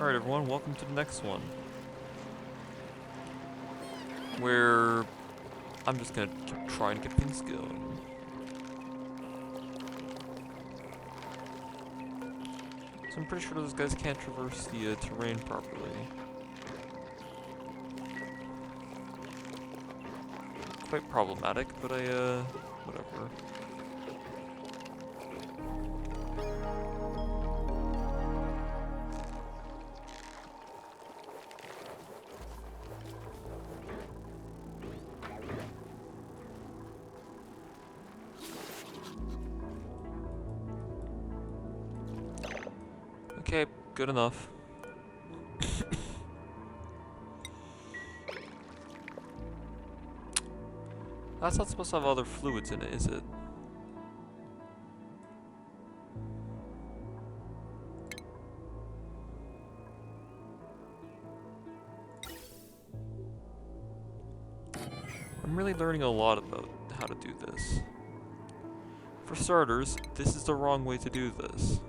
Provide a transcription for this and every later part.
Alright everyone, welcome to the next one. Where I'm just gonna keep trying to get things going. So I'm pretty sure those guys can't traverse the terrain properly. Quite problematic, but whatever. Okay, good enough. That's not supposed to have other fluids in it, is it? I'm really learning a lot about how to do this. For starters, this is the wrong way to do this.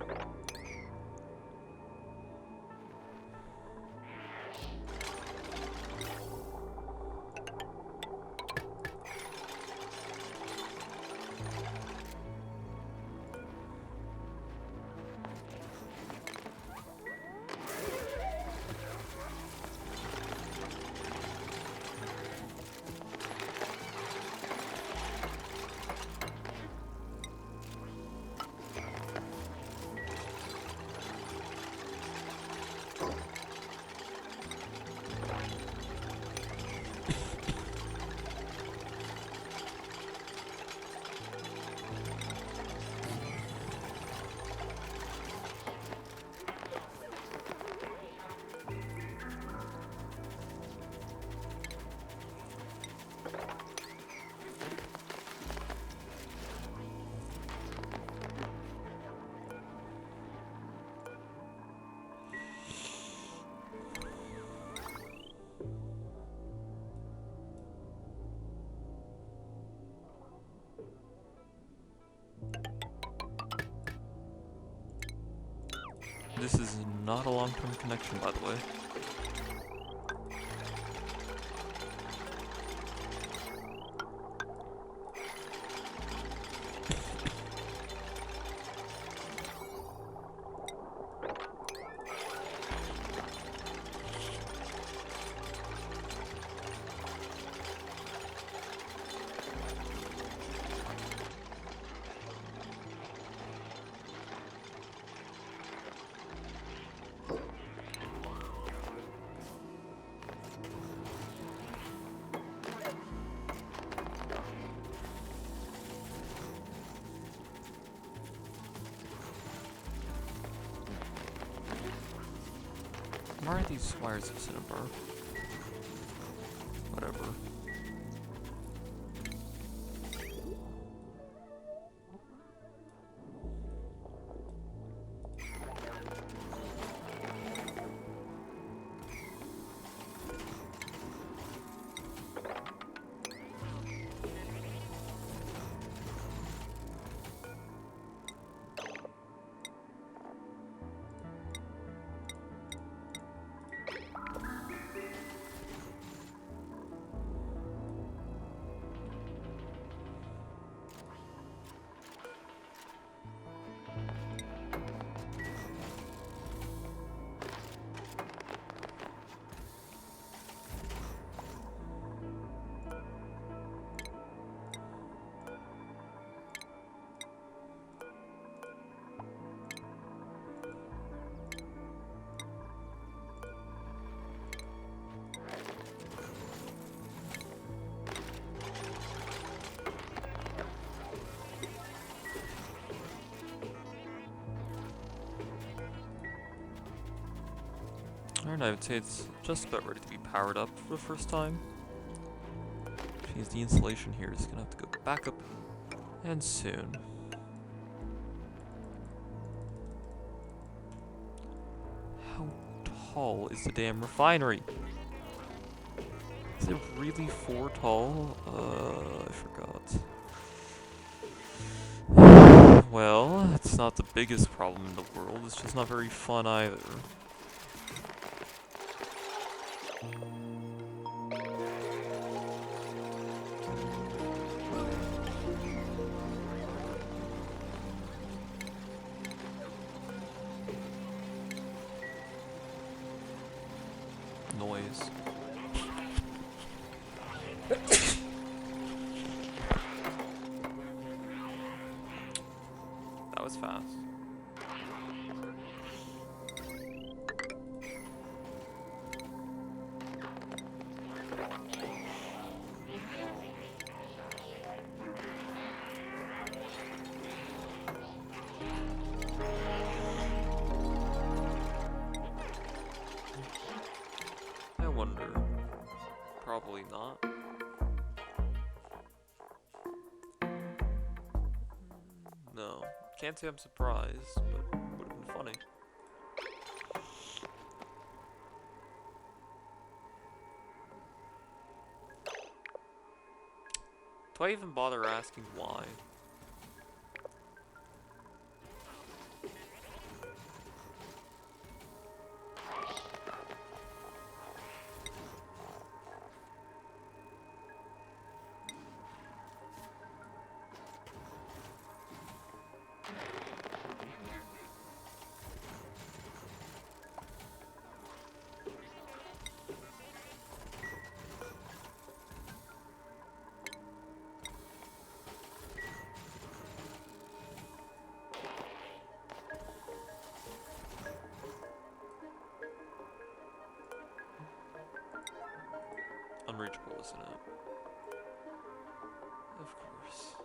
This is not a long-term connection, by the way. Why are these wires of cinnabar? Whatever. Alright, I would say it's just about ready to be powered up for the first time. Which means the insulation here is gonna have to go back up, and soon. How tall is the damn refinery? Is it really 4 tall? I forgot. Well, it's not the biggest problem in the world, it's just not very fun either. noise. That was fast. I wonder. Probably not. No. Can't say I'm surprised, but would have been funny. Do I even bother asking why? Unreachable, isn't it? Of course.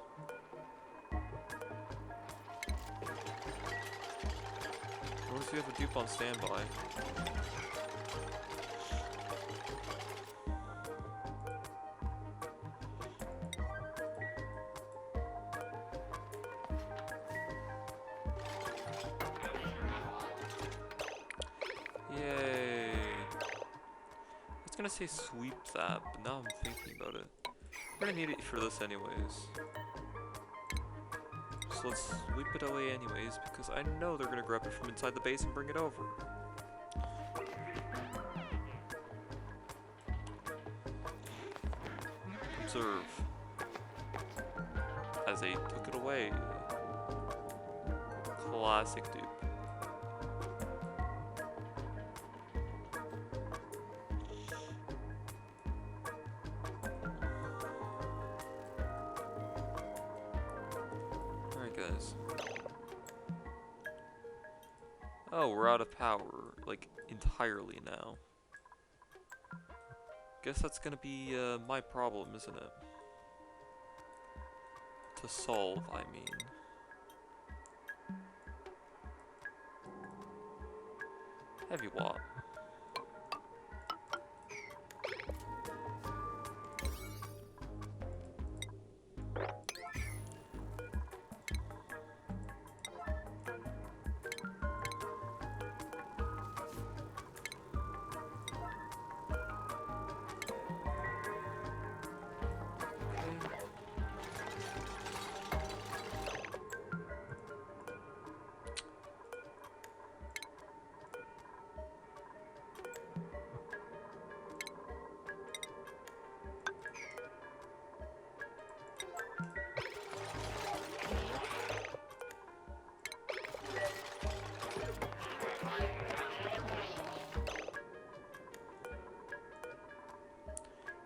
What if you have a dupe on standby? Yay! I was gonna say sweep that, but now I'm thinking about it. We're gonna need it for this anyways. So let's sweep it away anyways, because I know they're gonna grab it from inside the base and bring it over. Observe. As they took it away. Classic dupe. Oh, we're out of power, like, entirely now. Guess that's gonna be, my problem, isn't it? To solve, I mean. Heavy watt.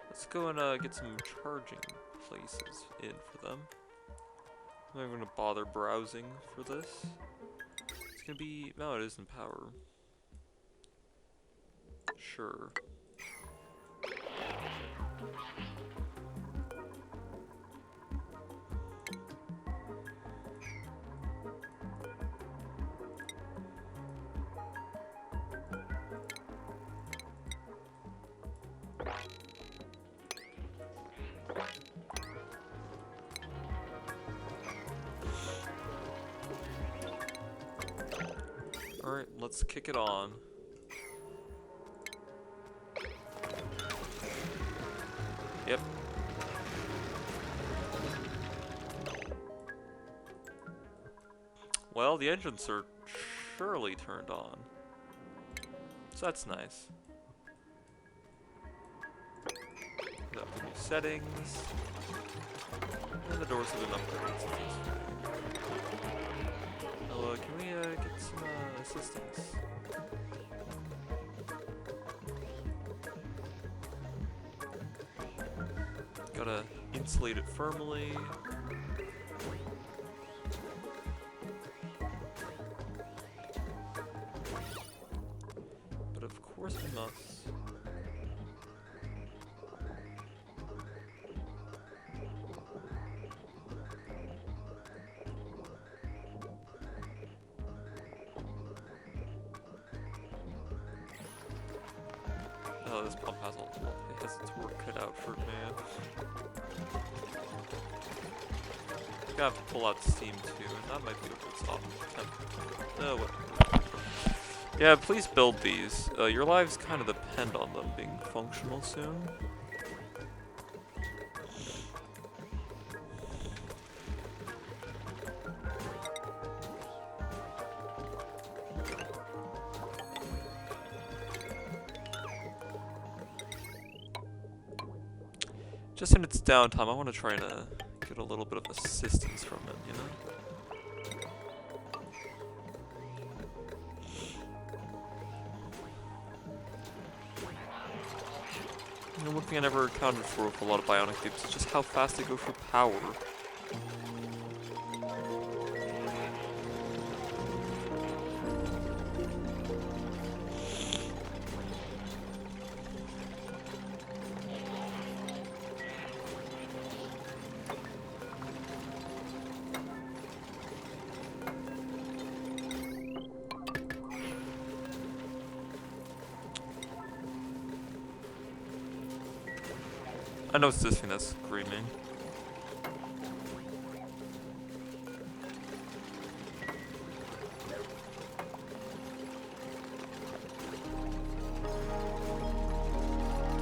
Let's go and get some charging places in for them. I'm not gonna bother browsing for this. It's gonna be... no, it isn't power. Sure. Alright, let's kick it on. Yep. Well, the engines are surely turned on. So that's nice. Got the new settings. And the doors have been upgraded. Hello, can we get some assistance? Gotta insulate it firmly. But of course we must. Oh, this pump has it has its work cut out for it, man. I'm gonna have to pull out steam too, and that might be a good stop. No, whatever. Yeah, please build these. Your lives kind of depend on them being functional soon. Just in its downtime, I want to try and get a little bit of assistance from it, you know? You know, one thing I never accounted for with a lot of bionic cubes is just how fast they go for power. I know it's this thing that's screaming.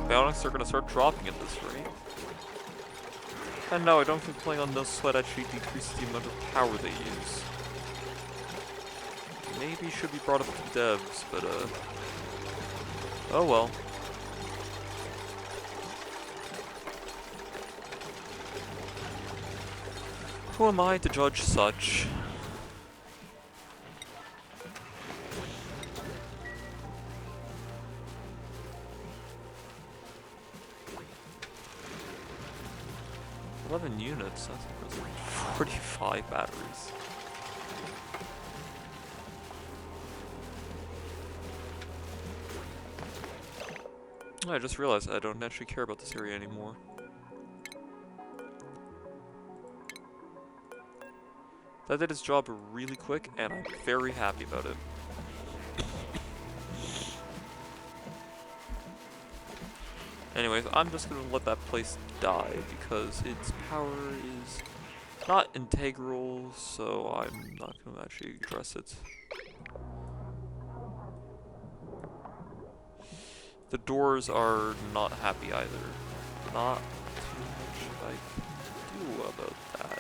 Bionics are gonna start dropping at this rate. And no, I don't think playing on no sweat actually decreases the amount of power they use. Maybe should be brought up to devs, but oh well. Who am I to judge such? "11 units, that's impressive. 45 batteries. I just realized I don't actually care about this area anymore. That did its job really quick, and I'm very happy about it. Anyways, I'm just gonna let that place die because its power is not integral, so I'm not gonna actually address it. The doors are not happy either. Not too much I can do about that.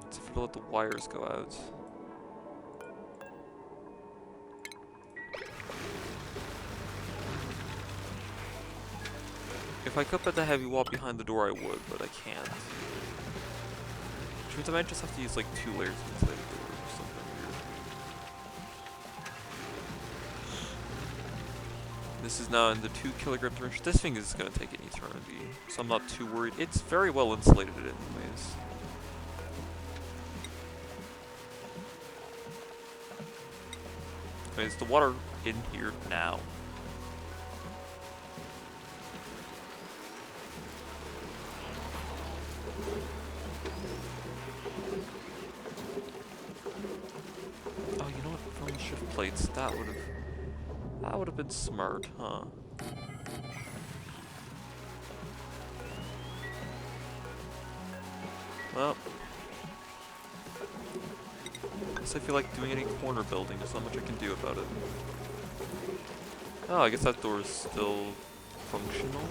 Except for to let the wires go out. If I could put the heavy wall behind the door, I would, but I can't. Which means I might just have to use like 2 layers inside the door or something weird. This is now in the 2 kilogram range. This thing is going to take an eternity, so I'm not too worried. It's very well insulated anyways. Is the water in here now? Oh, you know what? From the shift plates, that would have been smart, huh? Well, guess I feel like doing any corner building. There's not much I can do about it. Oh, I guess that door is still functional.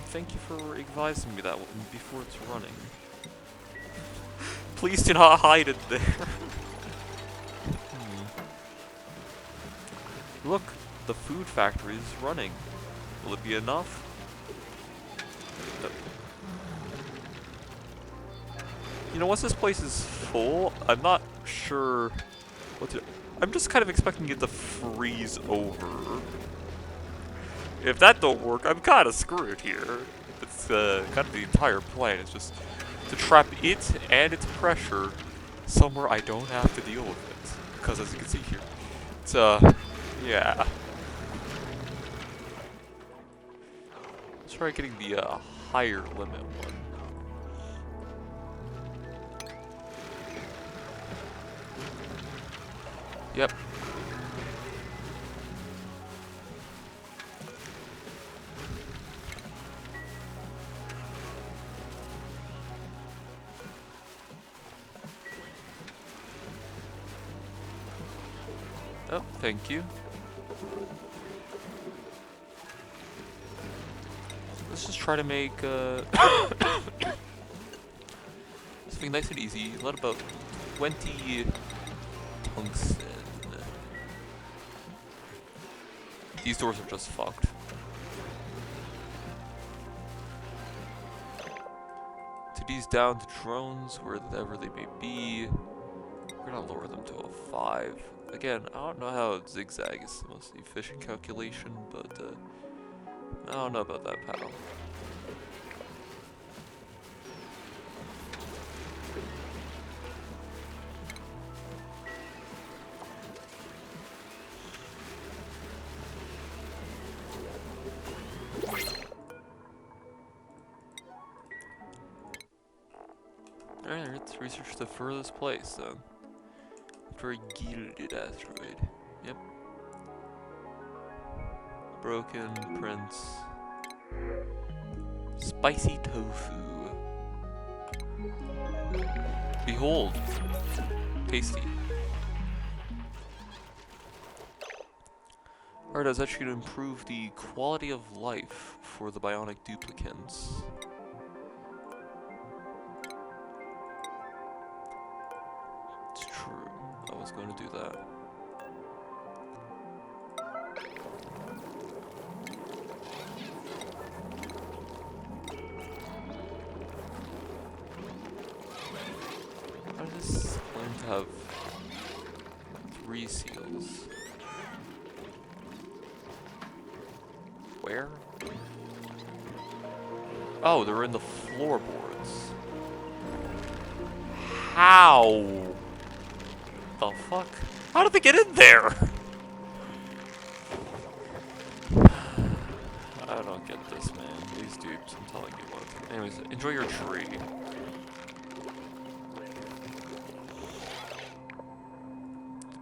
Thank you for advising me that before it's running. Please do not hide it there. Look, the food factory is running. Will it be enough? No. You know, once this place is full, I'm not sure what to do. I'm just kind of expecting it to freeze over. If that don't work, I'm kind of screwed here. It's kind of the entire plan is just to trap it and its pressure somewhere I don't have to deal with it. Because as you can see here, it's yeah. Let's try getting the higher limit one. Yep. Oh, thank you. Let's just try to make something nice and easy. Let about 20 tungsten. These doors are just fucked. To these down to drones, wherever they may be. We're gonna lower them to a 5. Again, I don't know how zigzag is the most efficient calculation, but I don't know about that, pal. Alright, let's research the furthest place then. For a gilded asteroid. Yep. Broken prince. Spicy tofu. Behold. Tasty. Alright, that's actually going to improve the quality of life for the bionic duplicants. It's true. I was going to do that. How does this claim to have 3 seals? Where? Oh, they're in the floorboards. How? The fuck? How did they get in there? I don't get this, man. These dupes, I'm telling you what. Anyways, enjoy your tree.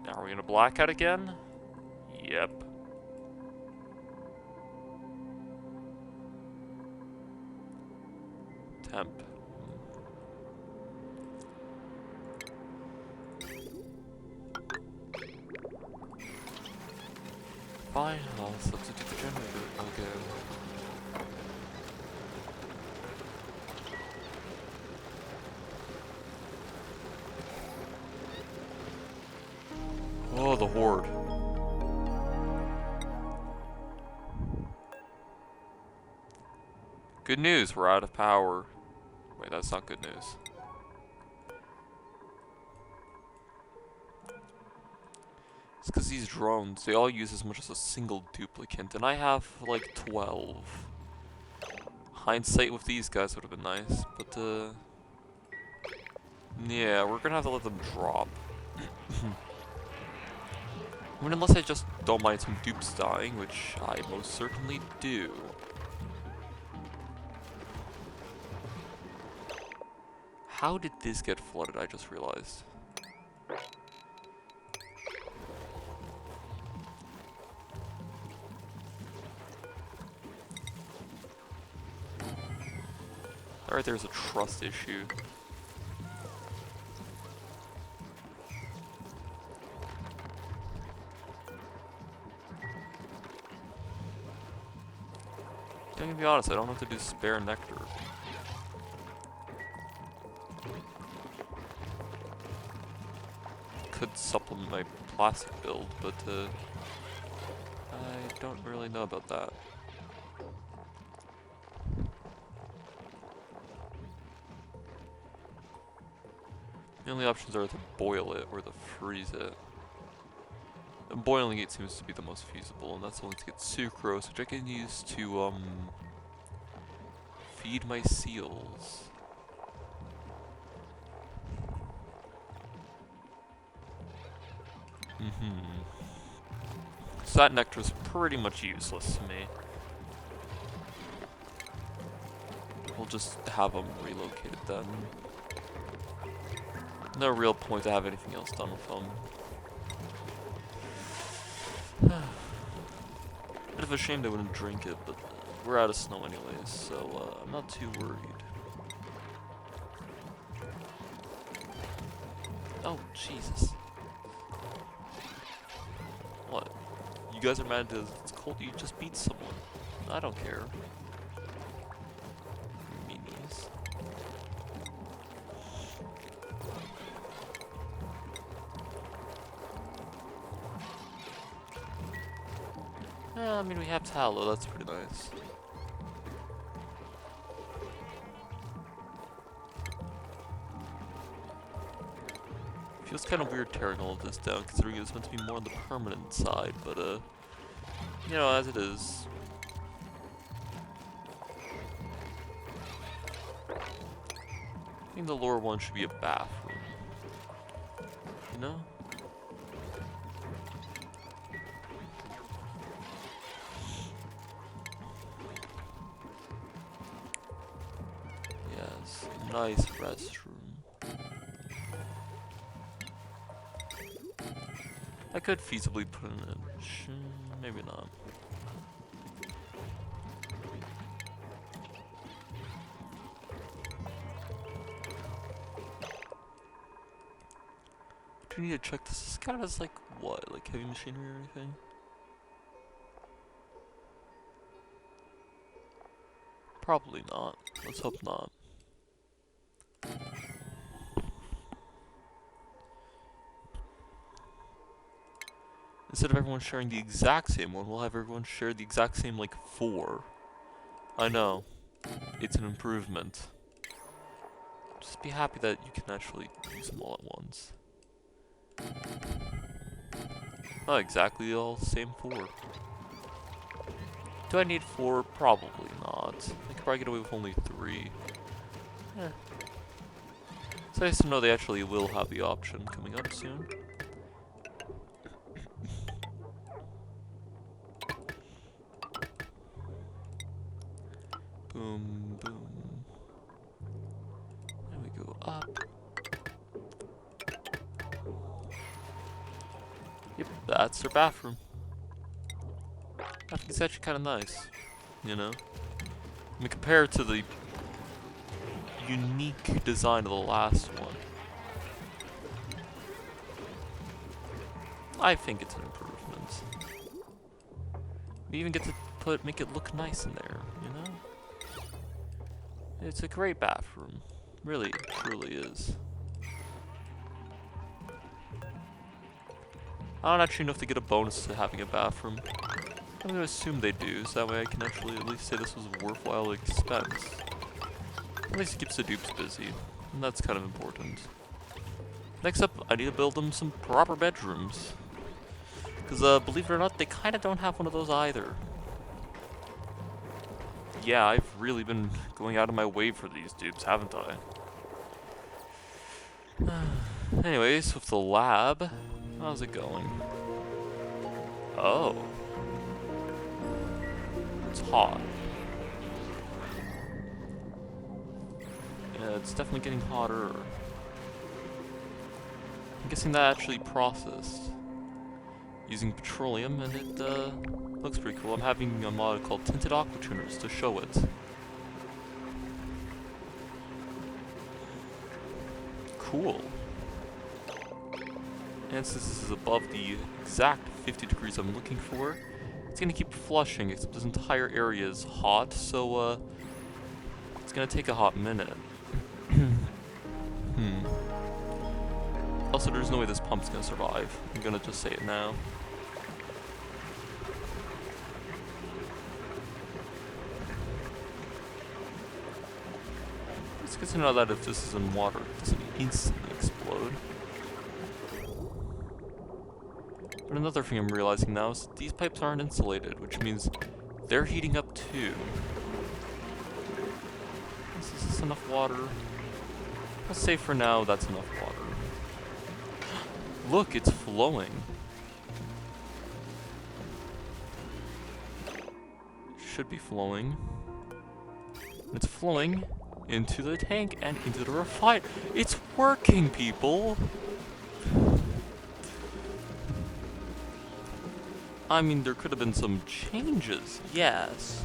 Now are we gonna blackout again? Yep. Temp. Fine, I'll substitute the generator again. Oh, the horde. Good news, we're out of power. Wait, that's not good news. It's because these drones, they all use as much as a single duplicant, and I have like 12. Hindsight with these guys would have been nice, but yeah, we're gonna have to let them drop. I mean, unless I just don't mind some dupes dying, which I most certainly do. How did this get flooded? I just realized. Alright, there's a trust issue. I'm gonna be honest, I don't have to do spare nectar. Could supplement my plastic build, but I don't really know about that. The only options are to boil it or to freeze it. boiling it seems to be the most feasible, and that's only to get sucrose, which I can use to, feed my seals. So that nectar is pretty much useless to me. We'll just have them relocated then. No real point to have anything else done with them. Bit of a shame they wouldn't drink it, but we're out of snow anyways, so I'm not too worried. Oh, Jesus. What? You guys are mad because it's cold? You just beat someone. I don't care. Meanies. I mean, we have tallow, that's pretty nice. Feels kind of weird tearing all of this down, considering it's meant to be more on the permanent side, but, you know, as it is. I think the lower one should be a bathroom. You know? Yes, nice restroom. I could feasibly put in a maybe not. Do we need to check this? This kind of has like what? Like heavy machinery or anything? Probably not. Let's hope not. Instead of everyone sharing the exact same one, we'll have everyone share the exact same, like, 4. I know. It's an improvement. Just be happy that you can actually use them all at once. Not exactly all same 4. Do I need 4? Probably not. I could probably get away with only 3. Eh. It's nice to know they actually will have the option coming up soon. Boom, boom. Then we go up. Yep, that's their bathroom. I think it's actually kind of nice, you know? I mean, compared to the unique design of the last one, I think it's an improvement. We even get to make it look nice in there, you know? It's a great bathroom. Really, truly is. I don't actually know if they get a bonus to having a bathroom. I'm gonna assume they do, so that way I can actually at least say this was a worthwhile expense. At least it keeps the dupes busy, and that's kind of important. Next up, I need to build them some proper bedrooms. Because, believe it or not, they kind of don't have one of those either. Yeah, I've really been going out of my way for these dupes, haven't I? Anyways, with the lab, how's it going? Oh. It's hot. Yeah, it's definitely getting hotter. I'm guessing that actually processed using petroleum, and it looks pretty cool. I'm having a mod called Tinted Aqua Tuners to show it. Cool. And since this is above the exact 50 degrees I'm looking for, it's gonna keep flushing, except this entire area is hot, so it's gonna take a hot minute. Also, there's no way this pump's gonna survive. I'm gonna just say it now. It's good to know that if this is in water, it doesn't instantly explode. But another thing I'm realizing now is these pipes aren't insulated, which means they're heating up too. Is this enough water? Let's say for now that's enough water. Look, it's flowing. Should be flowing. It's flowing into the tank and into the refiner. It's working, people! I mean, there could have been some changes, yes.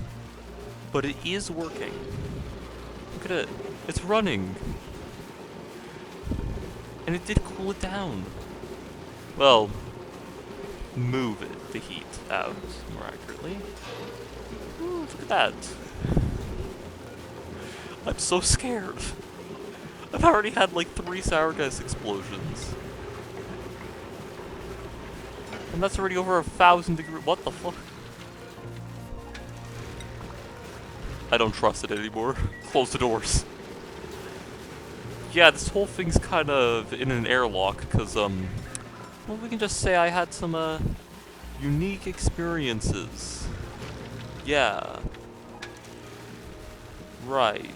But it is working. Look at it. It's running. And it did cool it down. Well, move it, the heat out, more accurately. Ooh, look at that. I'm so scared. I've already had like 3 sour gas explosions. And that's already over 1,000 degrees. What the fuck? I don't trust it anymore. Close the doors. Yeah, this whole thing's kind of in an airlock, because, well, we can just say I had some, unique experiences. Yeah. Right.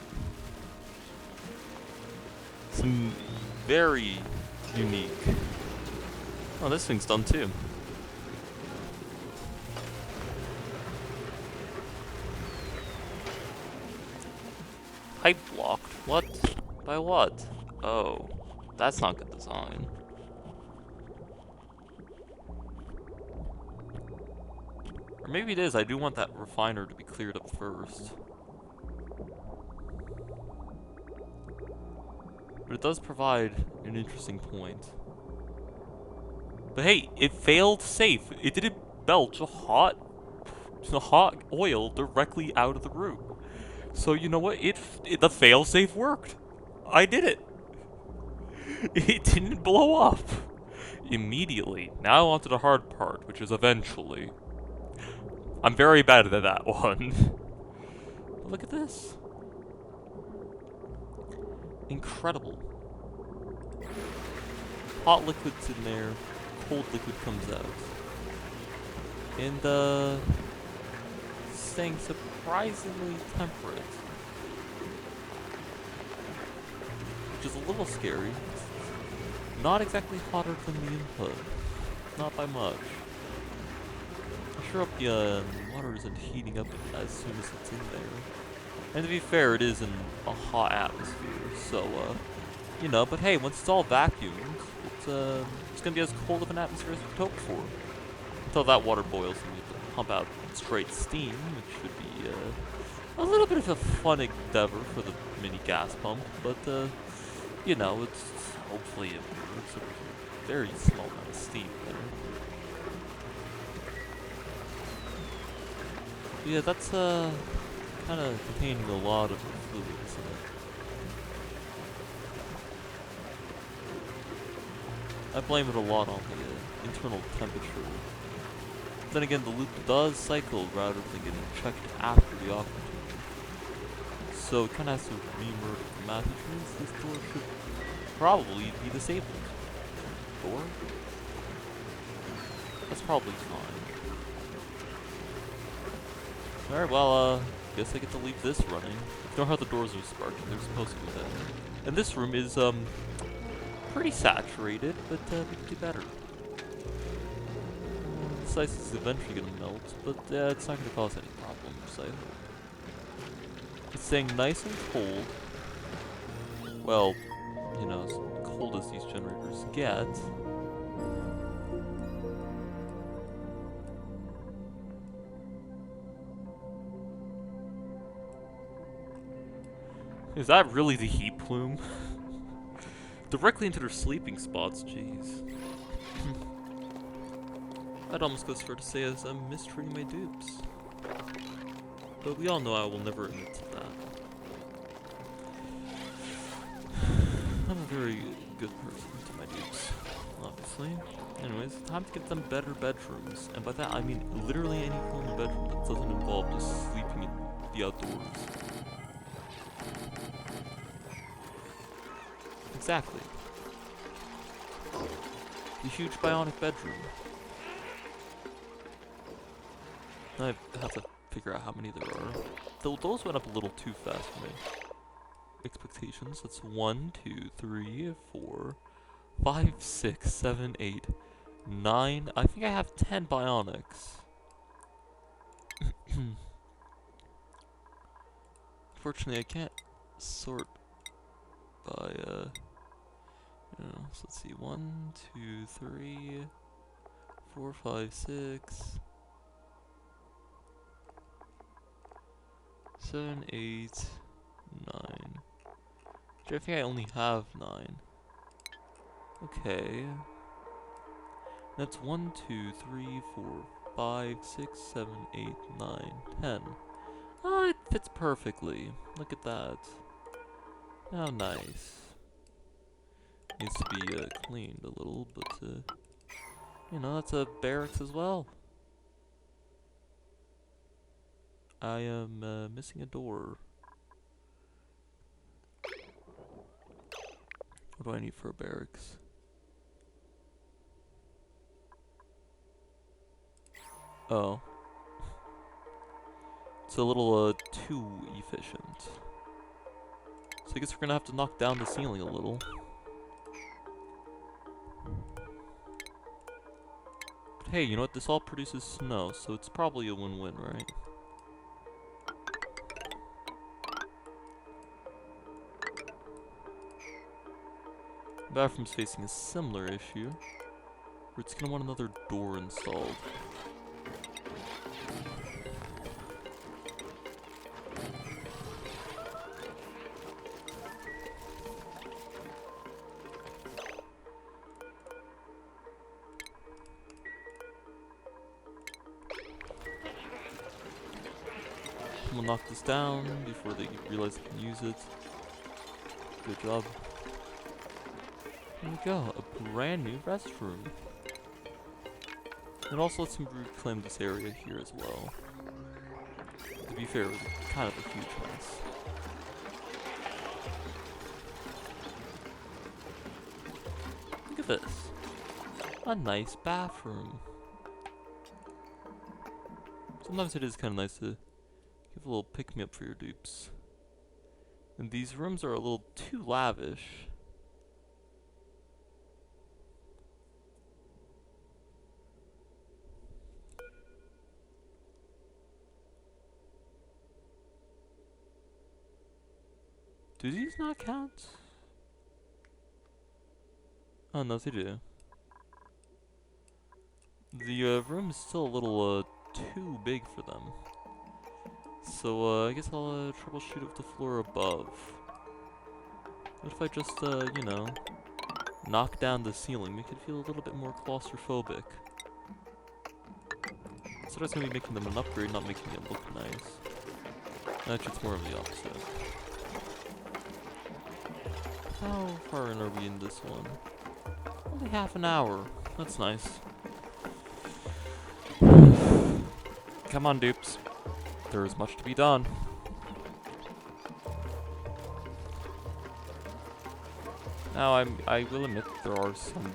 Some very unique. Oh, this thing's done too. Pipe blocked. What? By what? Oh, that's not good design. Or maybe it is. I do want that refiner to be cleared up first. But it does provide an interesting point. But hey, it failed safe. It didn't belch a hot oil directly out of the room. So you know what? The failsafe worked. I did it. It didn't blow up immediately. Now onto the hard part, which is eventually. I'm very bad at that one. But look at this. Incredible. Hot liquid's in there. Cold liquid comes out. And staying surprisingly temperate. Which is a little scary. Not exactly hotter than the input. Not by much. I'm sure up the water isn't heating up as soon as it's in there. And to be fair, it is in a hot atmosphere, so, you know, but hey, once it's all vacuumed, it's gonna be as cold of an atmosphere as we could hope for. Until that water boils and we have to pump out straight steam, which should be, a little bit of a fun endeavor for the mini gas pump, but, you know, it's hopefully it works. There's a very small amount of steam there. But yeah, that's, kind of containing a lot of fluids in it. I blame it a lot on the internal temperature. Then again, the loop does cycle rather than getting checked after the oxygen. So it kind of has to re-emerge the math, which means this door should probably be disabled. Door? That's probably fine. Alright, well, guess I get to leave this running. Ignore how the doors are sparking, they're supposed to be that. And this room is, pretty saturated, but, we can do better. This ice is eventually gonna melt, but, it's not gonna cause any problems, It's staying nice and cold. Well, you know, as cold as these generators get. Is that really the heat plume? Directly into their sleeping spots, jeez. I'd almost go as far to say as I'm mistreating my dupes. But we all know I will never admit to that. I'm a very good person to my dupes, obviously. Anyways, time to get them better bedrooms. And by that I mean literally any form of bedroom that doesn't involve just sleeping in the outdoors. Exactly. The huge bionic bedroom. I have to figure out how many there are. Those went up a little too fast for me. Expectations. That's 1, 2, 3, 4, 5, 6, 7, 8, 9. I think I have 10 bionics. Fortunately, I can't sort by, so let's see. 1, 2, 3, 4, 5, 6, 7, 8, 9. I think I only have 9. Okay. That's 1, 2, 3, 4, 5, 6, 7, 8, 9, 10. Oh, it fits perfectly. Look at that. How nice. Needs to be cleaned a little, but that's a barracks as well. I am missing a door. What do I need for a barracks? Oh. It's a little too efficient. So I guess we're gonna have to knock down the ceiling a little. But hey, you know what? This all produces snow, so it's probably a win-win, right? The bathroom's facing a similar issue, where it's gonna want another door installed. We'll knock this down before they realize they can use it. Good job. There we go, a brand new restroom. It also lets him reclaim this area here as well. To be fair, it was kind of a huge mess. Look at this. A nice bathroom. Sometimes it is kind of nice to give a little pick-me-up for your dupes. And these rooms are a little too lavish. Do these not count? Oh, no, they do. The room is still a little too big for them. So I guess I'll troubleshoot with the floor above. What if I just, knock down the ceiling, make it feel a little bit more claustrophobic? So that's gonna be making them an upgrade, not making it look nice. Actually, it's more of the opposite. How far in are we in this one? Only half an hour. That's nice. Come on, dupes. There is much to be done. Now, I will admit there are some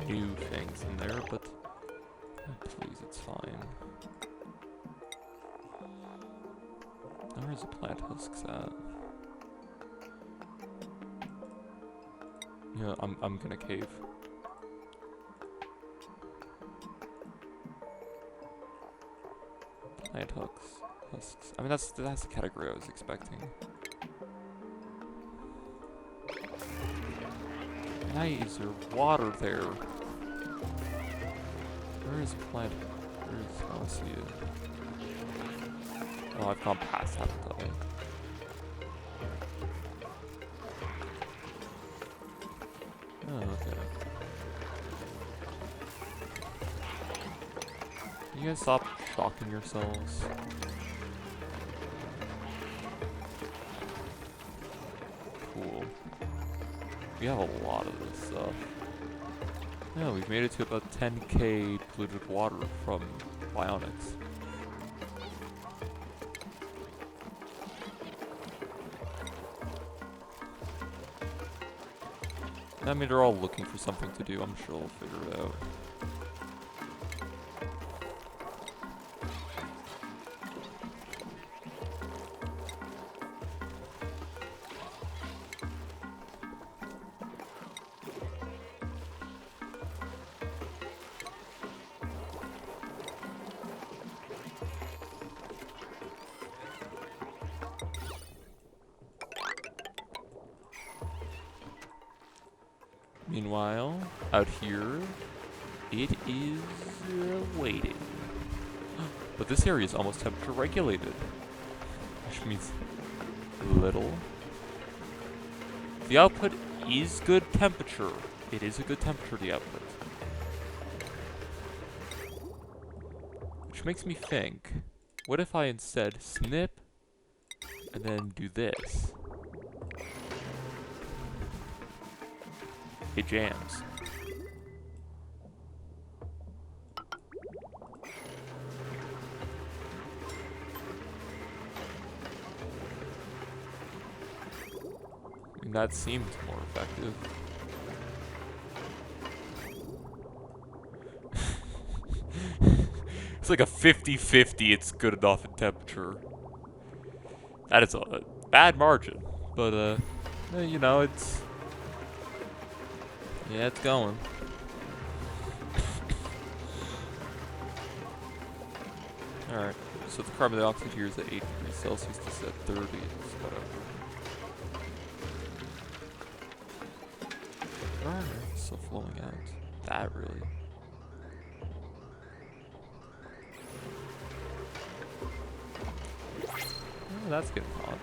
new things in there, but please, it's fine. Now, where's the plant husks at? Yeah, I'm gonna cave. Plant husks. I mean, that's the category I was expecting. Why is there water there? Where is the plant? Where is? I don't see it. Oh, I've gone past that, haven't I? Oh, okay. Can you guys stop shocking yourselves? Cool. We have a lot of this stuff. Yeah, we've made it to about 10k polluted water from bionics. I mean, they're all looking for something to do. I'm sure we'll figure it out. Meanwhile, out here, it is waiting. But this area is almost temperature regulated, which means little. The output is good temperature. It is a good temperature, the output. Which makes me think, what if I instead snip and then do this? It jams. And that seems more effective. It's like a 50-50, it's good enough in temperature. That is a bad margin, but you know, it's... Yeah, it's going. Alright, so the carbon dioxide here is at 8 degrees Celsius, this is at 30, it's whatever. Alright, still flowing out. That really... Oh, that's getting hot.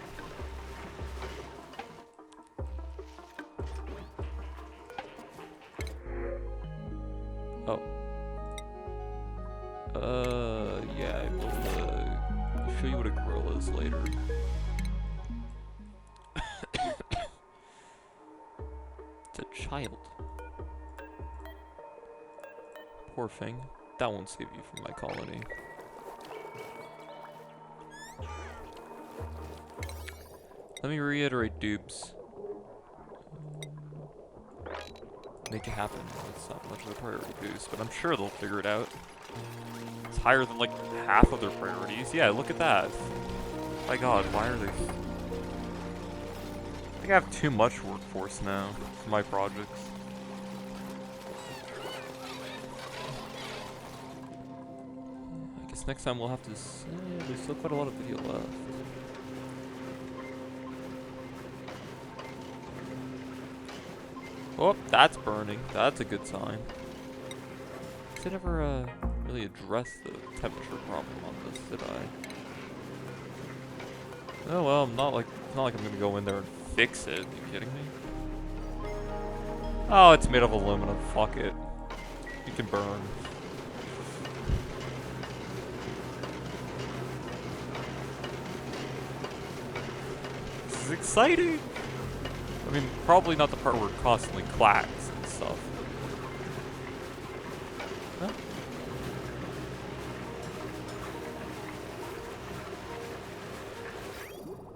Oh. Yeah, I will, show you what a grill is later. It's a child. Poor thing. That won't save you from my colony. Let me reiterate, dupes. Make it happen. It's not much of a priority boost, but I'm sure they'll figure it out. It's higher than like half of their priorities. Yeah, look at that. My god, why are they... I think I have too much workforce now for my projects. I guess next time we'll have to... there's still quite a lot of video left. Oh, that's burning. That's a good sign. Did I ever really address the temperature problem on this, did I? Oh well, it's not like I'm gonna go in there and fix it. Are you kidding me? Oh, it's made of aluminum. Fuck it. You can burn. This is exciting! I mean, probably not the part where it constantly clacks and stuff. Huh?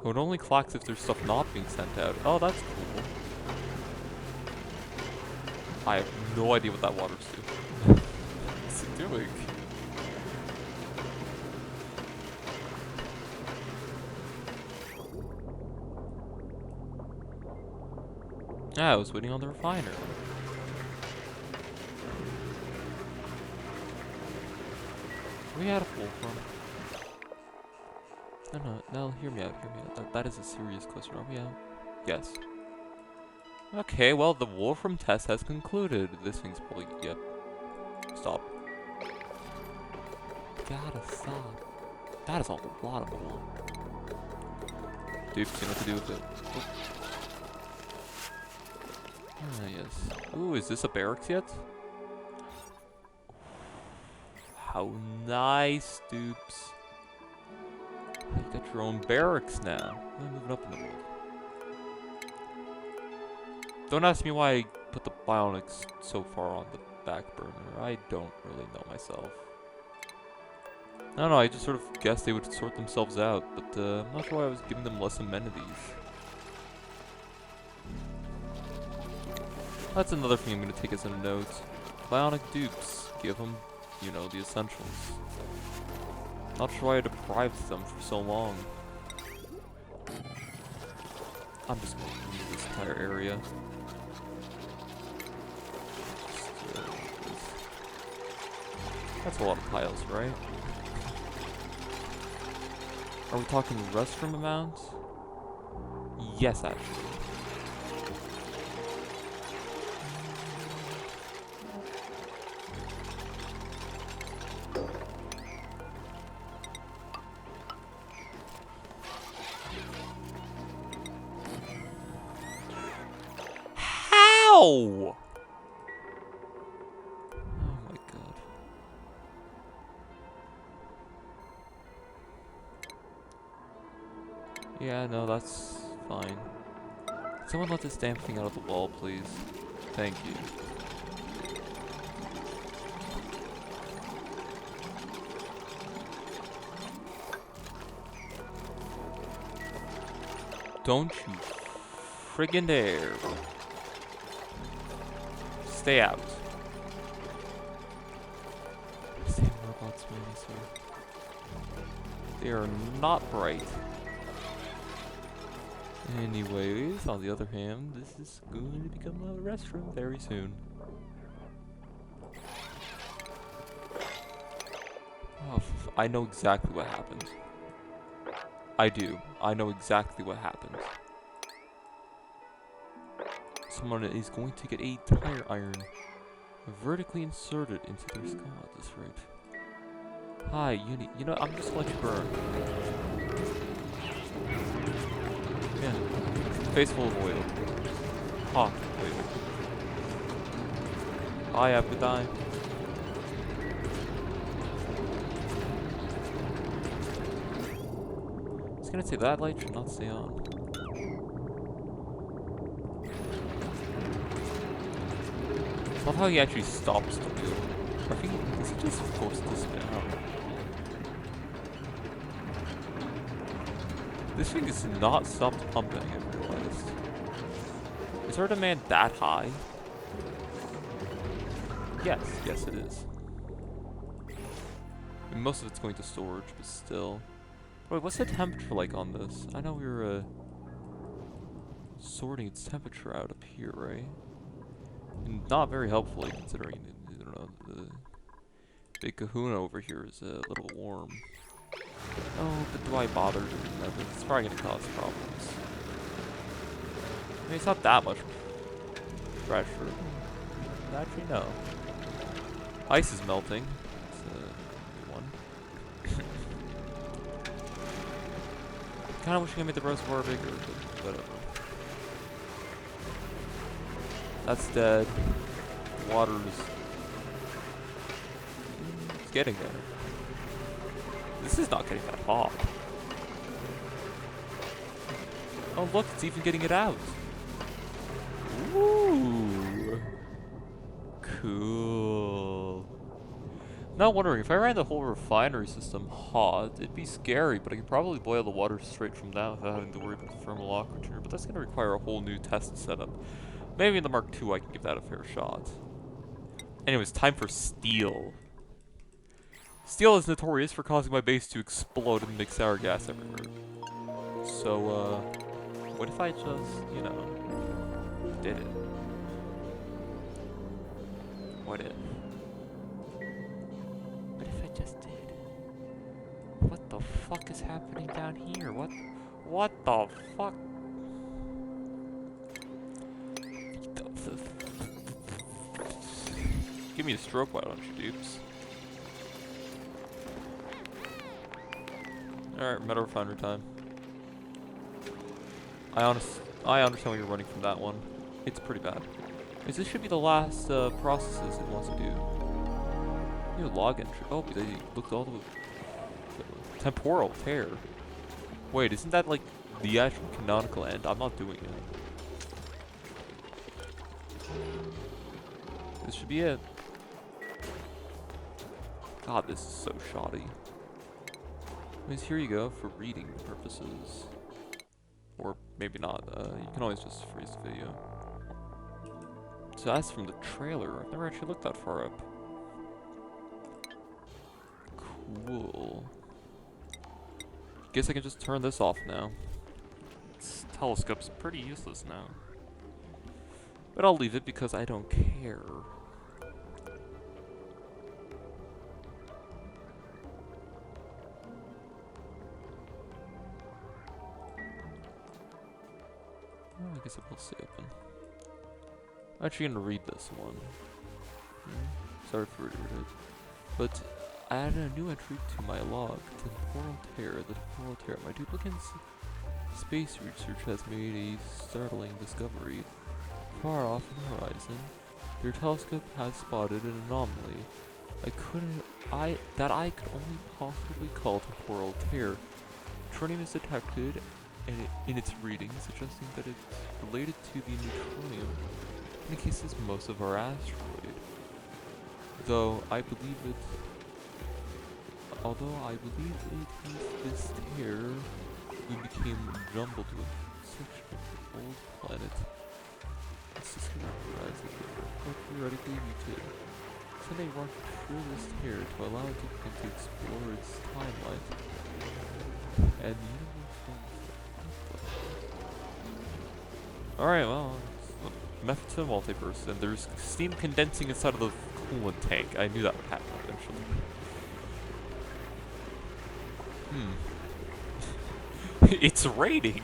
Oh, it only clacks if there's stuff not being sent out. Oh, that's cool. I have no idea what that water's doing. What's it doing? Yeah, I was waiting on the refiner. We had a full from. No, hear me out. That is a serious question. Are we out? Yes. Okay, well, the Wolfram test has concluded. This thing's probably... Yep. Stop. Gotta stop. That is a lot of wool. Dude, you know what to do with it. Oh. Ah, yes. Ooh, is this a barracks yet? How nice, dupes. You got your own barracks now. We're moving up in the world. Don't ask me why I put the bionics so far on the back burner. I don't really know myself. I don't know, I just sort of guessed they would sort themselves out, but I'm not sure why I was giving them less amenities. That's another thing I'm going to take as a note. Bionic dupes. Give them, you know, the essentials. Not sure why I deprived them for so long. I'm just going to leave this entire area. That's a lot of piles, right? Are we talking restroom amount? Yes, actually. Oh my god. Yeah, no, that's fine. Someone let this damn thing out of the wall, please. Thank you. Don't you friggin' dare. Stay out. These damn robots, man, I swear. They are not bright. Anyways, on the other hand, this is going to become a restroom very soon. Oh, I know exactly what happens. I do. I know exactly what happens. Someone is going to get a tire iron vertically inserted into their skull at this rate. Hi, Uni. You know, I'm just gonna let you burn. Yeah. Face full of oil. Hot oil. I have to die. I was gonna say that light should not stay on. I love how he actually stops the wheel. I think is he just forced to spin out? This thing is not stopped pumping, I've realized. Is our demand that high? Yes, yes it is. And most of it's going to storage, but still. Wait, what's the temperature like on this? I know we were sorting its temperature out up here, right? And not very helpfully, considering, I don't know, the big kahuna over here is a little warm. Oh, but do I bother doing that? It's probably gonna cause problems. I mean, it's not that much pressure. Actually, no. Ice is melting. It's a new one. Kinda wish I could make the reservoir bigger, but whatever. That's dead. Water's... It's getting there. This is not getting that hot. Oh look, it's even getting it out. Ooh. Cool. Not wondering, if I ran the whole refinery system hot, it'd be scary, but I could probably boil the water straight from that without having to worry about the thermal aperture, but that's going to require a whole new test setup. Maybe in the Mark II I can give that a fair shot. Anyways, time for steel. Steel is notorious for causing my base to explode and make sour gas everywhere. So, what if I just, you know, did it? What if? What if I just did? What the fuck is happening down here? What the fuck? Give me a stroke, why don't you, dupes? Alright, metal refinery time. I understand why you're running from that one. It's pretty bad. Because this should be the last processes it wants to do. New log entry. Oh, they looked all the way. Temporal tear. Wait, isn't that like the actual canonical end? I'm not doing it. This should be it. God, this is so shoddy. Anyways, here you go for reading purposes. Or maybe not. You can always just freeze the video. So that's from the trailer. I've never actually looked that far up. Cool. Guess I can just turn this off now. This telescope's pretty useless now. But I'll leave it because I don't care. Oh, I guess it will stay open. I'm actually gonna read this one. Sorry for reading it. But I added a new entry to my log. Temporal tear. The temporal tear. My duplicant's space research has made a startling discovery. far off on the horizon, your telescope has spotted an anomaly. I could only possibly call temporal tear. Tritium is detected in its readings, suggesting that it's related to the neutronium and encases most of our asteroid. Although I believe it is this tear we became jumbled with section of the old planet. It's just an horizon, but theoretically we could send a rocket through this tear to allow it to explore its timeline and the universe from Alright, well, it's method to the multiverse, and there's steam condensing inside of the coolant tank. I knew that would happen eventually. It's raining!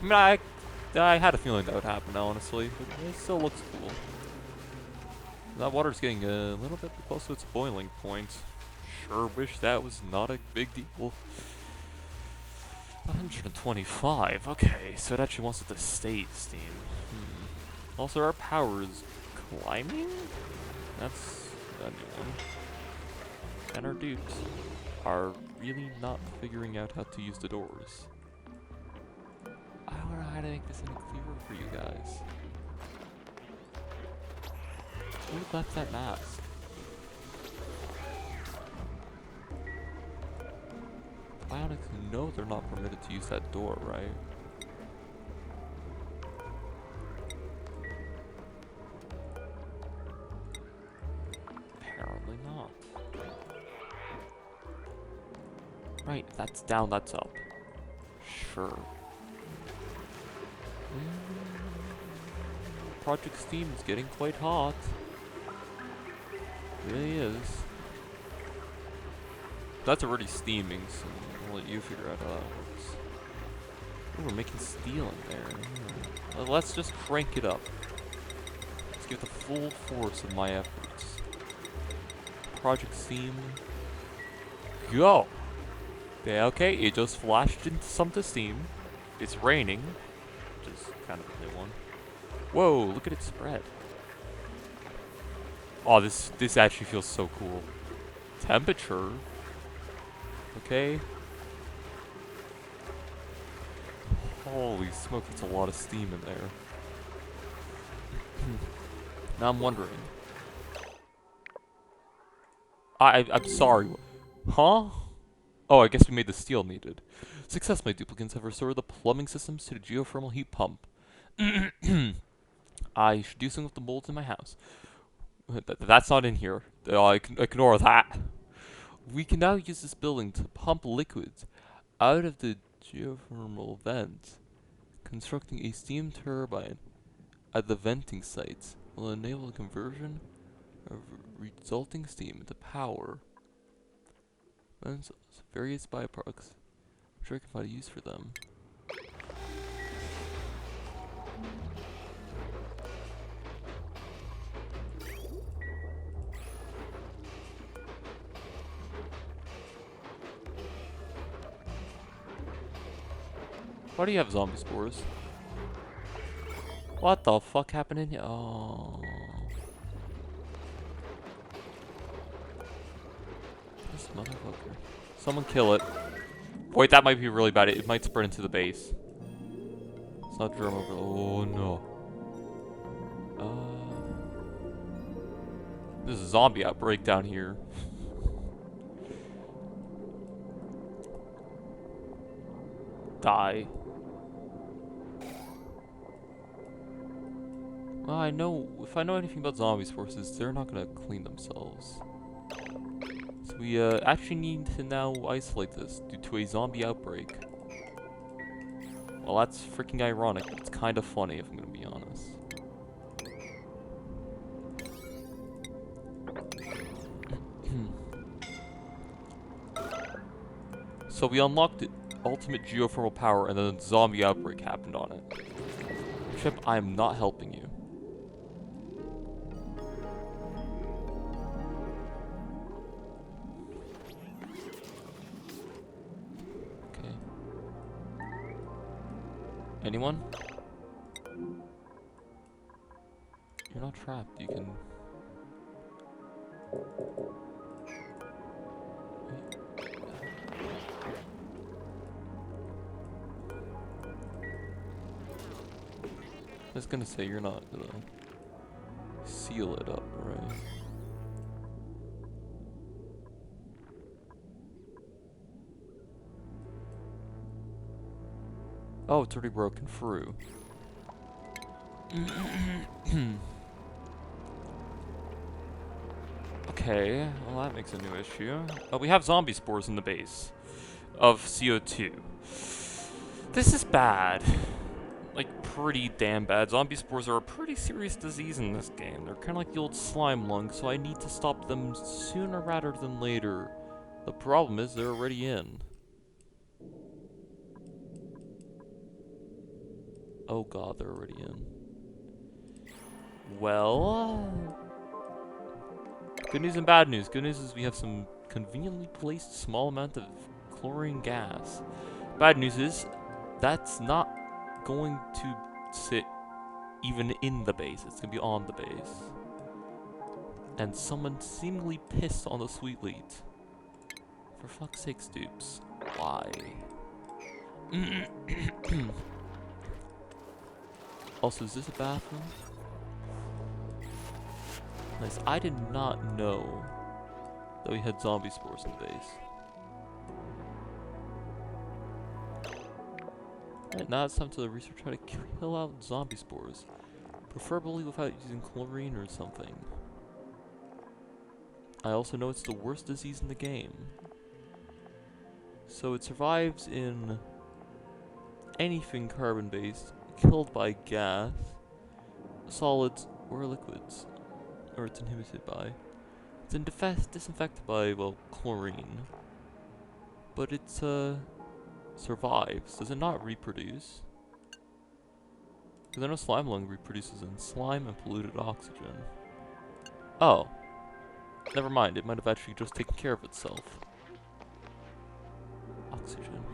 I mean, I had a feeling that would happen, honestly, but it still looks cool. That water's getting a little bit close to its boiling point. Sure wish that was not a big deal. 125, okay, so it actually wants it to stay S.team. Also, our power is climbing? That's a new one. And our dupes are really not figuring out how to use the doors. I don't know how to make this any clearer for you guys. Who left that mask? Bionics know they're not permitted to use that door, right? Apparently not. Right, that's down, that's up. Sure. Project S.team is getting quite hot. It really is. That's already steaming, so I'll let you figure out how that works. Ooh, we're making steel in there. Well, let's just crank it up. Let's give the full force of my efforts. Project S.team. Go! Yeah, okay, it just flashed into some to steam. It's raining, which is kind of a new one. Whoa, look at it spread. Oh, this actually feels so cool. Temperature. Okay. Holy smoke, that's a lot of steam in there. Now I'm wondering. I'm sorry. Huh? Oh, I guess we made the steel needed. Success, my duplicants have restored the plumbing systems to the geothermal heat pump. I should do something with the molds in my house. That's not in here. I can ignore that. We can now use this building to pump liquids out of the geothermal vents. Constructing a steam turbine at the venting sites will enable the conversion of resulting steam into power. And various byproducts. I'm sure I can find a use for them. Why do you have zombie spores? What the fuck happened in here? Oh. This motherfucker. Someone kill it. Wait, that might be really bad. It might spread into the base. It's not germ over. Oh no. There's a zombie outbreak down here. Die. Well, if I know anything about zombie forces, they're not gonna clean themselves. So we actually need to now isolate this due to a zombie outbreak. Well, that's freaking ironic, but it's kind of funny if I'm gonna be honest. So we unlocked the ultimate geothermal power and then a zombie outbreak happened on it. Chip, I am not helping you. Okay. Anyone? You're not trapped. You can... I was gonna say, you're not gonna seal it up, right? Oh, it's already broken through. Okay, well that makes a new issue. We have zombie spores in the base of CO2. This is bad. Like, pretty damn bad. Zombie spores are a pretty serious disease in this game. They're kind of like the old slime lung, so I need to stop them sooner rather than later. The problem is they're already in. Oh god, they're already in. Well... good news and bad news. Good news is we have some conveniently placed small amount of chlorine gas. Bad news is that's not going to sit even in the base. It's gonna be on the base. And someone seemingly pissed on the sweet lead. For fuck's sake, Stoops. Why? Also, is this a bathroom? Nice. I did not know that we had zombie spores in the base. Alright, now it's time to research how to kill out zombie spores. Preferably without using chlorine or something. I also know it's the worst disease in the game. So it survives in anything carbon-based, killed by gas, solids, or liquids. Or it's inhibited by. It's disinfected by, well, chlorine. But it, survives. Does it not reproduce? Because I know slime lung reproduces in slime and polluted oxygen. Oh. Never mind, it might have actually just taken care of itself. Oxygen.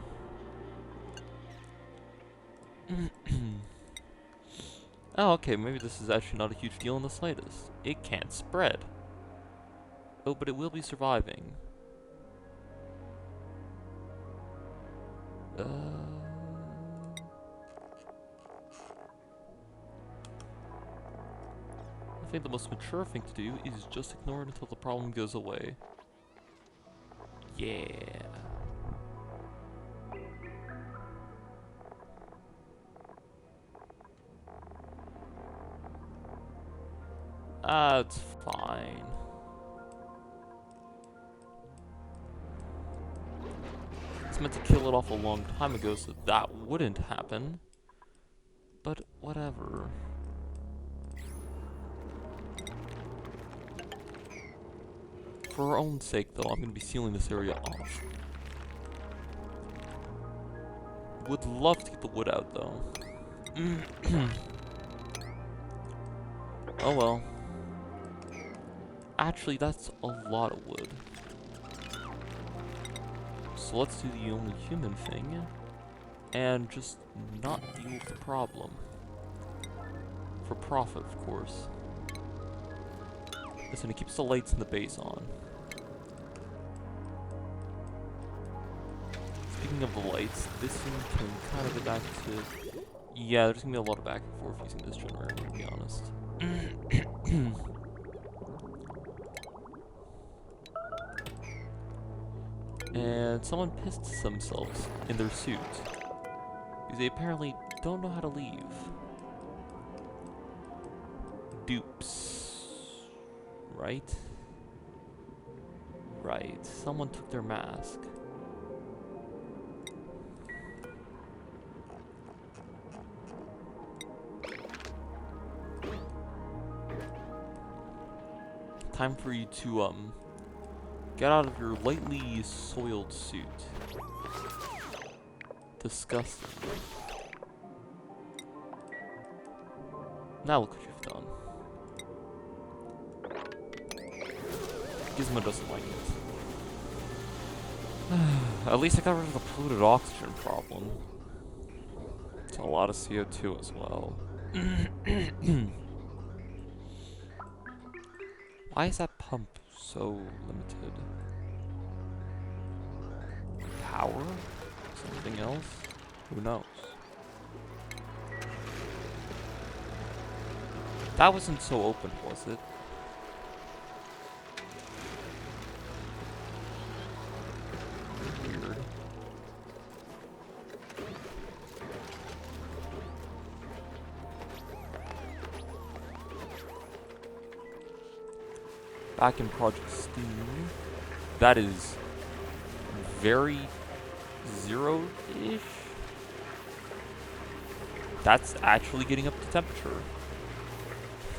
Oh, okay, maybe this is actually not a huge deal in the slightest. It can't spread. Oh, but it will be surviving. I think the most mature thing to do is just ignore it until the problem goes away. Yeah. It's fine. It's meant to kill it off a long time ago, so that wouldn't happen. But whatever. For our own sake, though, I'm gonna be sealing this area off. Would love to get the wood out, though. Oh well. Actually, that's a lot of wood. So let's do the only human thing, and just not deal with the problem. For profit, of course. Listen, it keeps the lights in the base on. Speaking of the lights, this thing can kind of go back to... yeah, there's gonna be a lot of back and forth using this generator, to be honest. And someone pissed themselves in their suit. Because they apparently don't know how to leave. Dupes. Right? Right. Someone took their mask. Time for you to, get out of your lightly soiled suit. Disgusting. Now look what you've done. Gizmo doesn't like it. At least I got rid of the polluted oxygen problem. So lot of CO2 as well. Why is that pump so limited? Power? Something else? Who knows? That wasn't so open, was it? Weird. Back in Project S.team, that is very zero-ish. That's actually getting up to temperature.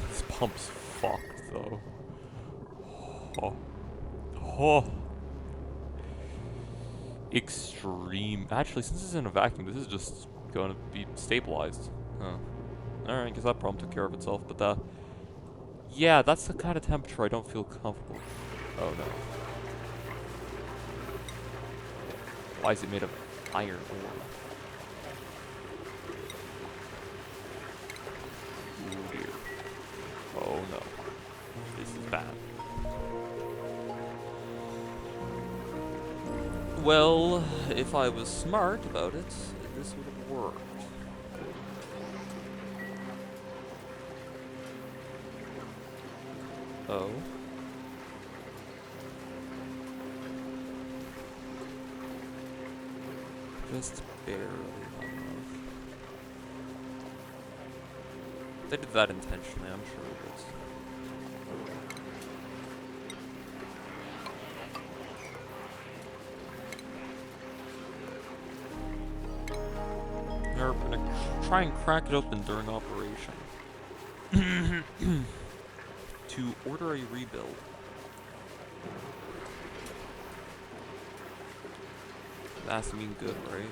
This pump's fucked though. Oh. Oh. Extreme. Actually, since it's in a vacuum, this is just going to be stabilized. Huh. Alright, I guess that problem took care of itself, but yeah, that's the kind of temperature I don't feel comfortable with. Oh no. Why is it made of iron ore? Oh dear. Oh no. This is bad. Well, if I was smart about it, this would have worked. Oh. Just barely enough. They did that intentionally, I'm sure it was. We're gonna try and crack it open during operation. To order a rebuild. That has to mean good, right?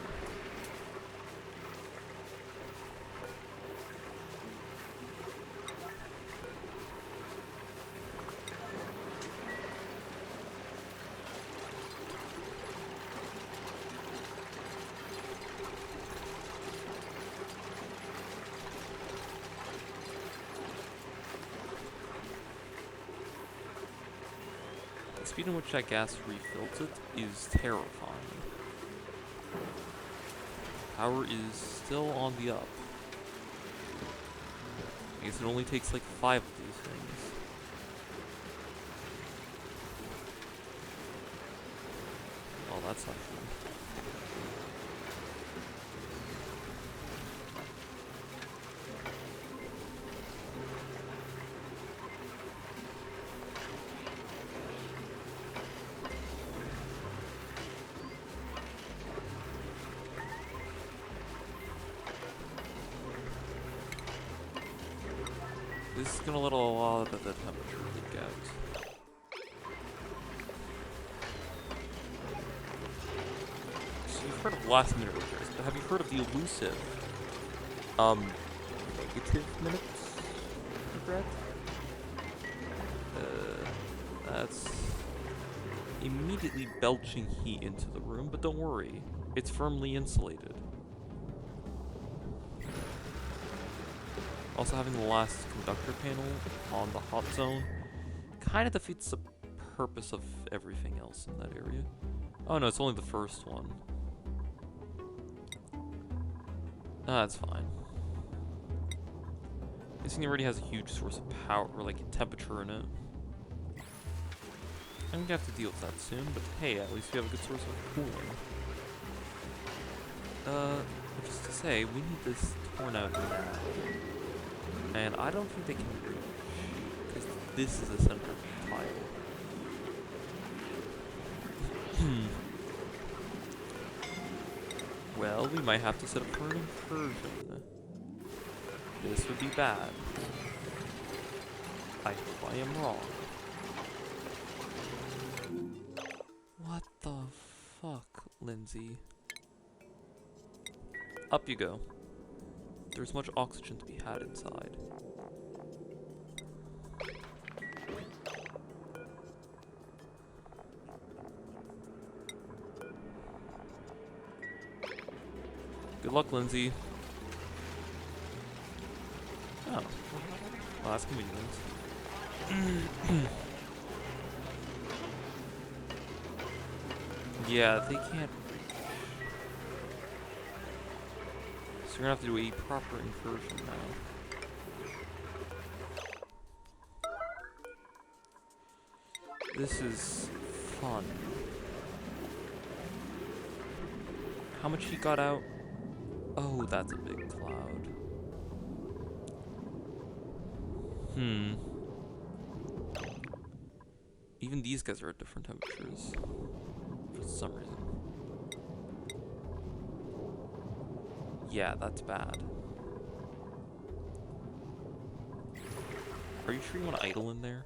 The speed in which that gas refills it is terrifying. Power is still on the up. I guess it only takes like 5 of these things. Oh, that's not true. This is gonna let a lot of the temperature leak out. So you've heard of last minute repairs, but have you heard of the elusive, negative minutes regret? That's immediately belching heat into the room, but don't worry, it's firmly insulated. Also, having the last conductor panel on the hot zone kind of defeats the purpose of everything else in that area. Oh no, it's only the first one. Ah, that's fine. This thing already has a huge source of power, or like temperature in it. I'm gonna have to deal with that soon, but hey, at least we have a good source of cooling. Which is to say, we need this torn out now. And I don't think they can reach, because this is the center of the tile. Well, we might have to set up for an incursion. This would be bad. I hope I am wrong. What the fuck, Lindsay? Up you go. There's much oxygen to be had inside. Good luck, Lindsay. Oh. Well, that's convenient. Yeah, they can't reach. So you're gonna have to do a proper incursion now. This is fun. How much he got out? Oh, that's a big cloud. Even these guys are at different temperatures. For some reason. Yeah, that's bad. Are you sure you want to idle in there?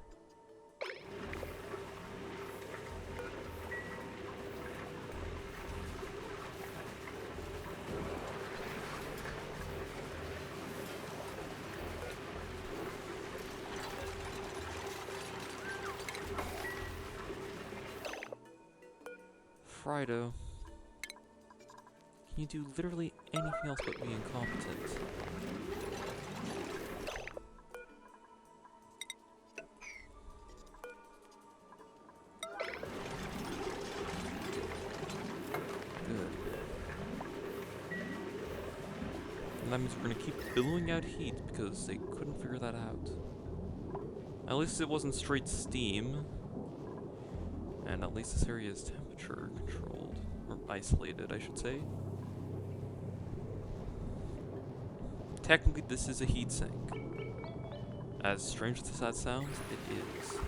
Frido. Can you do literally anything else but be incompetent? Good. And that means we're gonna keep billowing out heat because they couldn't figure that out. At least it wasn't straight steam. And at least this area is temperature controlled. Or isolated, I should say. Technically, this is a heat sink. As strange as that sounds, it is.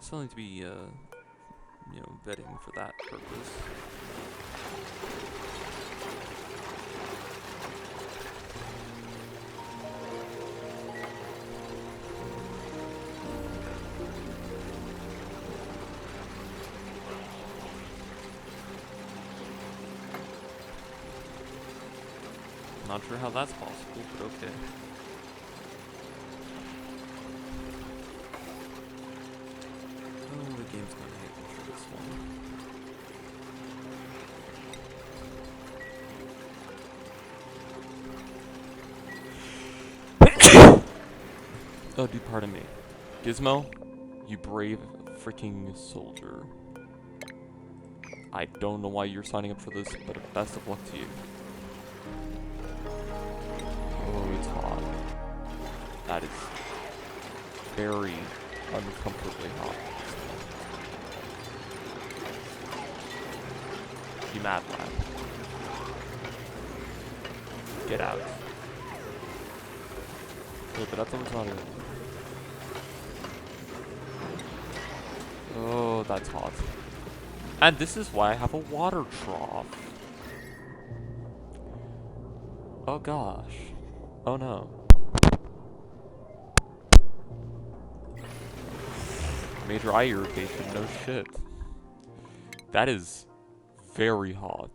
Still need to be, you know, vetting for that purpose. Not sure how that's possible, but okay. Oh, the game's gonna hate me for this one. Oh, do pardon me. Gizmo, you brave freaking soldier. I don't know why you're signing up for this, but best of luck to you. Oh, it's hot. That is very uncomfortably hot. You mad lad. Get out. Wait, but that's almost not it. Oh, that's hot. And this is why I have a water trough. Oh gosh. Oh no. Major eye irritation, no shit. That is very hot.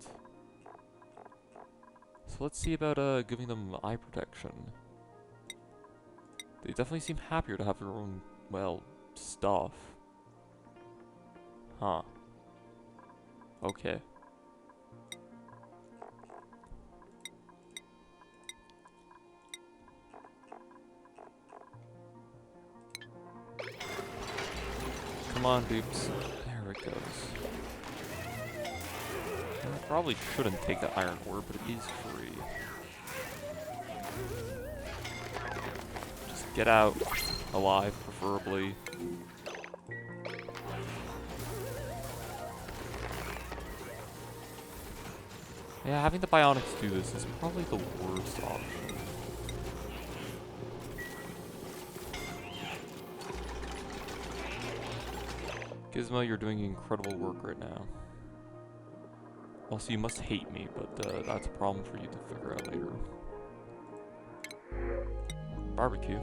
So let's see about giving them eye protection. They definitely seem happier to have their own, well, stuff. Huh. Okay. Come on, dudes. There it goes. I probably shouldn't take the iron ore, but it is free. Just get out. Alive, preferably. Yeah, having the bionics do this is probably the worst option. Gizmo, you're doing incredible work right now. Also, you must hate me, but that's a problem for you to figure out later. Barbecue.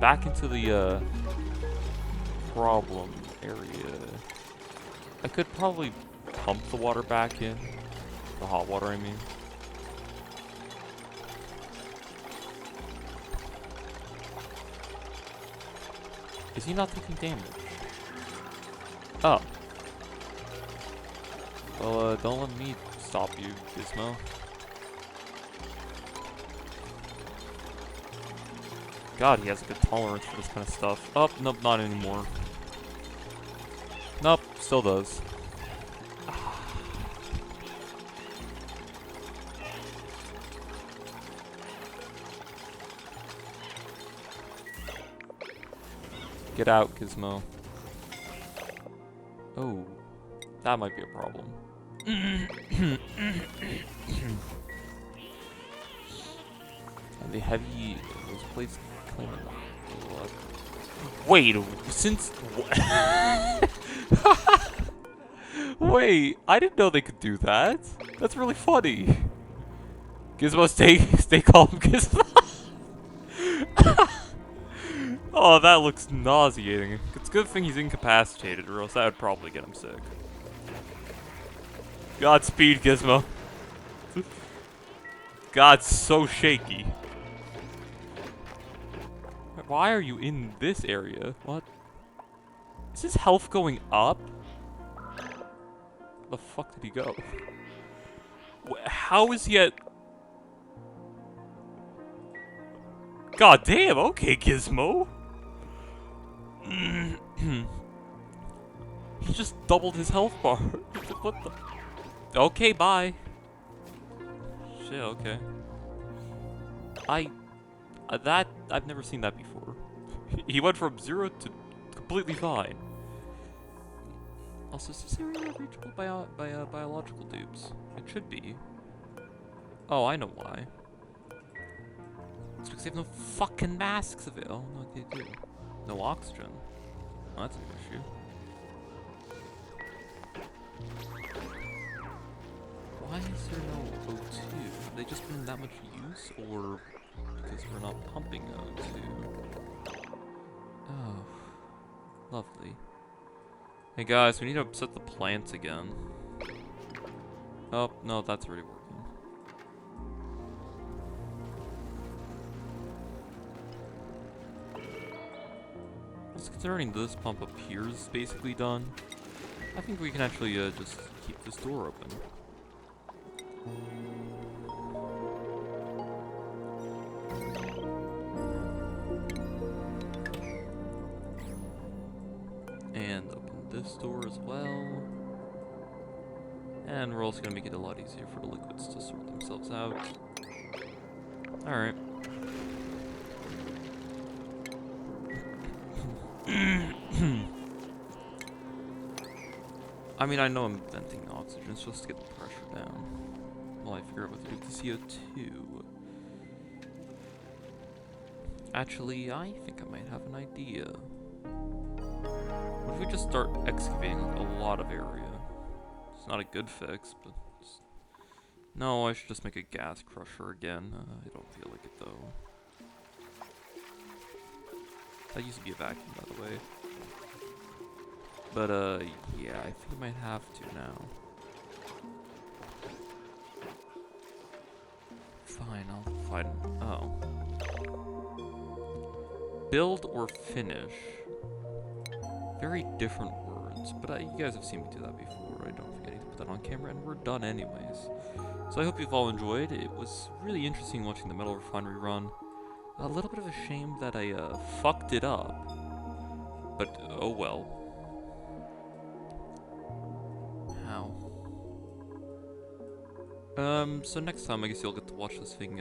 Back into the problem area. I could probably pump the water back in. The hot water, I mean. Is he not taking damage? Oh. Well, don't let me stop you, Gizmo. God, he has a good tolerance for this kind of stuff. Oh, nope, not anymore. Nope, still does. Get out, Gizmo. Oh, that might be a problem. And the heavy those plates claim luck. Wait, since wait, I didn't know they could do that. That's really funny. Gizmo, stay calm, Gizmo. Oh, that looks nauseating. It's a good thing he's incapacitated, or else that would probably get him sick. Godspeed, Gizmo. God's so shaky. Why are you in this area? What? Is his health going up? Where the fuck did he go? How is he at... God damn, okay, Gizmo. He just doubled his health bar. What the... Okay, bye. Shit, okay. I've never seen that before. He went from 0 to completely fine. Also, is this area reachable by biological dupes? It should be. Oh, I know why. It's because they have no fucking masks available. Oh, no, they do. No oxygen. Oh, that's an issue. Why is there no O2? Have they just been in that much use, or because we're not pumping O2? Oh, lovely. Hey guys, we need to upset the plants again. Oh, no, that's already working. Just considering this pump up here is basically done, I think we can actually just keep this door open. And open this door as well. And we're also going to make it a lot easier for the liquids to sort themselves out. Alright. I mean, I know I'm venting the oxygen, it's just to get the pressure down. While I figure out what to do with the CO2. Actually, I think I might have an idea. What if we just start excavating a lot of area? It's not a good fix, but... No, I should just make a gas crusher again. I don't feel like it, though. That used to be a vacuum, by the way. But, yeah, I think I might have to now. Fine, I'll find... Oh. Build or finish. Very different words, but you guys have seen me do that before. I don't think I need to put that on camera, and we're done anyways. So I hope you've all enjoyed. It was really interesting watching the metal refinery run. A little bit of a shame that I, fucked it up. But, oh well. How? So next time I guess you'll get to watch this thing,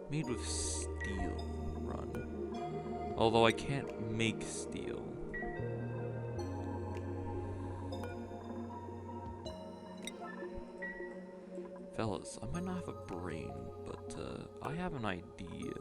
made with steel run. Although I can't make steel. Fellas, I might not have a brain, but, I have an idea.